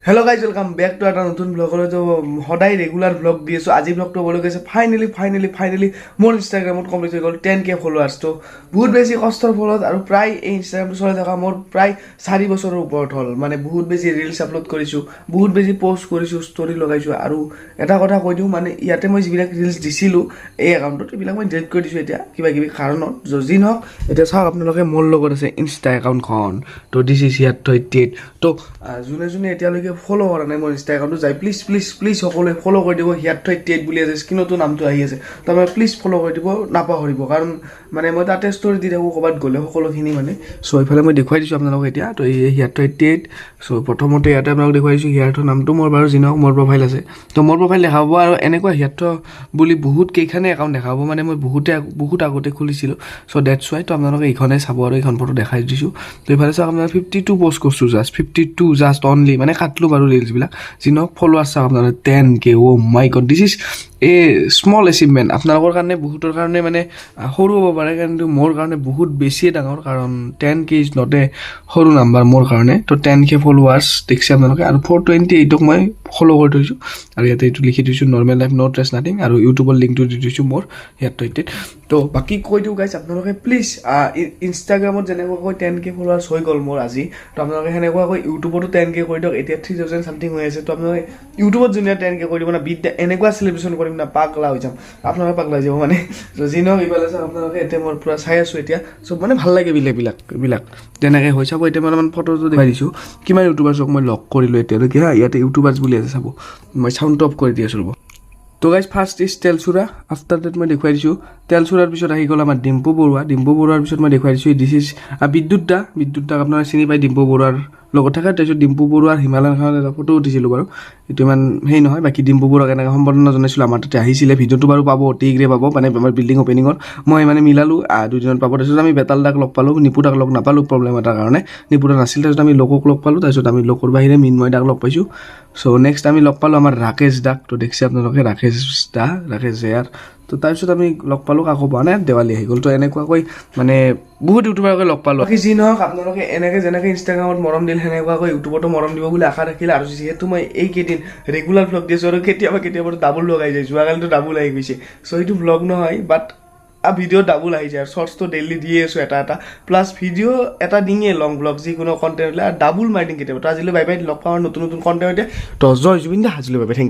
Hello' guys welcome back to এটা নতুন ব্লগলৈ তো সদায় ৰেগুলাৰ ব্লগ দি আছোঁ। আজি ব্লগটো হ'বলৈ গৈছে ফাইনেলি মোৰ ইনষ্টাগ্ৰামত কমপ্লিট হৈ গ'ল 10K ফলোৱাৰ্ছ। তো বহুত বেছি কষ্টৰ ফলত আৰু প্ৰায় এই ইনষ্টাগ্ৰামটো চলাই থকা মোৰ প্ৰায় 4 বছৰৰ ওপৰত হ'ল। মানে বহুত বেছি ৰিলছ আপলোড কৰিছোঁ, বহুত বেছি পষ্ট কৰিছোঁ, ষ্টৰি লগাইছোঁ। আৰু এটা কথা কৈ দিওঁ, মানে ইয়াতে মই যিবিলাক ৰিলছ দিছিলোঁ এই একাউণ্টত, এইবিলাক মই ডিলিট কৰি দিছোঁ এতিয়া কিবা কিবি কাৰণত। যি নহওক, এতিয়া চাওক আপোনালোকে মোৰ লগত আছে ইনষ্টা একাউণ্টখন। তো দিছ ইজ হিয়াৰ 38। তো যোনে এতিয়ালৈকে ফ'ল' কৰা নাই মোৰ ইনষ্টা একাউণ্টটো যায় প্লিজ সকলোৱে ফ'ল' কৰি দিব। হিয়াৰ 38 বুলি আছে, স্ক্ৰীণতো নামটো আহি আছে। তাৰমানে প্লিজ ফ'ল' কৰি দিব, নাপাহৰিব। কাৰণ মানে মই তাতে ষ্টৰি দি থাকোঁ ক'ৰবাত গ'লে সকলোখিনি মানে। চ' এইফালে মই দেখুৱাই দিছোঁ আপোনালোকক এতিয়া। তো এই হিয়াৰ 38। চ' প্ৰথমতে ইয়াতে আপোনালোকক দেখুৱাই দিছোঁ হিয়াৰথৰ নামটো মোৰ বাৰু যি নহওক মোৰ প্ৰফাইল আছে। তো মোৰ প্ৰফাইল দেখাব আৰু এনেকুৱা হিয়াৰ্থ বুলি বহুত কেইখনে একাউণ্ট দেখাব। মানে মই বহুত আগতে খুলিছিলোঁ। চ' ডেটছ ৱাই। তো আপোনালোকে এইখনে চাব আৰু এইখন ফটো দেখাই দিছোঁ। তো এইফালে চাওক আপোনালোকে 52 পষ্ট কৰিছোঁ, জাষ্ট 52 জাষ্ট অনলি। মানে কাটলোঁ বাৰু ৰিলছবিলাক। যি নহওক ফলোৱাৰ্ছ চাওক আপোনালোকে 10K। O' my god, this is a small achievement. আপোনালোকৰ কাৰণে, বহুতৰ কাৰণে মানে সৰু হ'ব পাৰে, কিন্তু মোৰ কাৰণে বহুত বেছিয়ে ডাঙৰ। কাৰণ 10K ইজ নট এ সৰু নাম্বাৰ মোৰ কাৰণে। তো 10K ফলোৱাৰ্ছ দেখিছে আপোনালোকে। আৰু 428ক মই ফ'ল' কৰি থৈছোঁ। আৰু ইয়াতে এইটো লিখি থৈছোঁ নৰ্মেল লাইফ ন' ষ্ট্ৰেছ নাথিং। আৰু ইউটিউবৰ লিংকটো দি থৈছোঁ মোৰ হিয়াৰ 38। তো বাকী কৈ দিওঁ গাইজ, আপোনালোকে প্লিজ ইনষ্টাগ্ৰামত যেনেকুৱাকৈ 10K ফলোৱাৰ্ছ হৈ গ'ল মোৰ আজি, তো আপোনালোকে সেনেকুৱাকৈ ইউটিউবতো 10K কৰি দিয়ক। এতিয়া 3000 চামথিং হৈ আছে। তো আপোনালোকে ইউটিউবত যোনে 10K কৰি দিব না, এনেকুৱা চেলিব্ৰেশ্যন কৰিম না, পাগলা হৈ যাম। আপোনালোকে পাগলা হৈ যাব মানে। যি নহওক, ইফালে চাওক আপোনালোকে এতিয়া মই পূৰা চাই আছোঁ এতিয়া। চব মানে ভাল লাগে বিলাক তেনেকৈ হৈ চাব। এতিয়া মই অলপমান ফটোটো দেখাই দিছোঁ কিমান ইউটিউবাৰ্ছক মই লগ কৰিলোঁ এতিয়ালৈকে। ইয়াতে ইউটিউবাৰ্ছ বুলি আছে চাব। মই চাউণ্ডটো অফ কৰি দি আছোঁ ৰ'ব। তো গাইজ ফাৰ্ষ্ট ইজ তেলচুৰা। আফটাৰ ডেট মই দেখুৱাই দিছোঁ তেলচুৰাৰ পিছত আহি গ'ল আমাৰ ডিম্পু বৰুৱাৰ পিছত মই দেখুৱাই দিছোঁ দিছ ইজ বিদ্যুৎ দাক আপোনালোকে চিনি পায়, ডিম্পু বৰুৱাৰ লগত থাকে। তাৰপিছত ডিম্পু বৰুৱাৰ হিমালয়খনত এটা ফটো উঠিছিলোঁ বাৰু, এইটো ইমান হেৰি নহয়। বাকী ডিম্পু বৰুৱাক এনেকৈ সম্বৰ্ধনা জনাইছিলোঁ, আমাৰ তাতে আহিছিলে। ভিডিঅ'টো বাৰু পাব, অতিগ্ৰে পাব, মানে আমাৰ বিল্ডিং অপেনিঙত মই মানে মিলালোঁ 2 দিনত পাব। তাৰপিছত আমি বেতাল দাক লগ পালোঁ, নিপু দাক লগ নাপালোঁ প্ৰব্লেম এটাৰ কাৰণে। নিপু দা নাছিল। তাৰপিছত আমি লোকক লগ পালোঁ। তাৰপিছত আমি লোকৰ বাহিৰে মিন্ময় দাক লগ পাইছোঁ। চ' নেক্সট আমি লগ পালোঁ আমাৰ ৰাকেশ দাক। তো দেখিছে আপোনালোকে ৰাকেশ জেয়াৰ। তো তাৰপিছত আমি লগ পালোঁ, কাকো পোৱা নাই, দেৱালী আহি গ'ল। তো এনেকুৱাকৈ মানে বহুত ইউটিউবাৰকে লগ পালোঁ। বাকী যি নহওক, আপোনালোকে এনেকৈ যেনেকৈ ইনষ্টাগ্ৰামত মৰম দিল, সেনেকুৱাকৈ ইউটিউবতো মৰম দিব বুলি আশা ৰাখিলে। আৰু যিহেতু মই এইকেইদিন ৰেগুলাৰ ব্লগ দি আছোঁ আৰু কেতিয়াবা ডাবুল লগাই যায়, যোৱাকালিতো ডাবুল আহি গৈছে। চ' সেইটো ব্লগ নহয়, বাট ভিডিঅ' ডাবুল আহি যায়। আৰু শ্বৰ্টছটো ডেইলি দিয়ে আছোঁ এটা প্লাছ ভিডিঅ' এটা দিঙে লং ব্লগ যিকোনো কণ্টেণ্ট হ'লে, আৰু ডাবুল মাৰি দিম কেতিয়াবা। তো আজিলৈ বাই বাই, লগ পাওঁ নতুন কণ্টেণ্ট। তো জয় জুবিন দা, আজিলৈ বাই বাই, থেংক ইউ।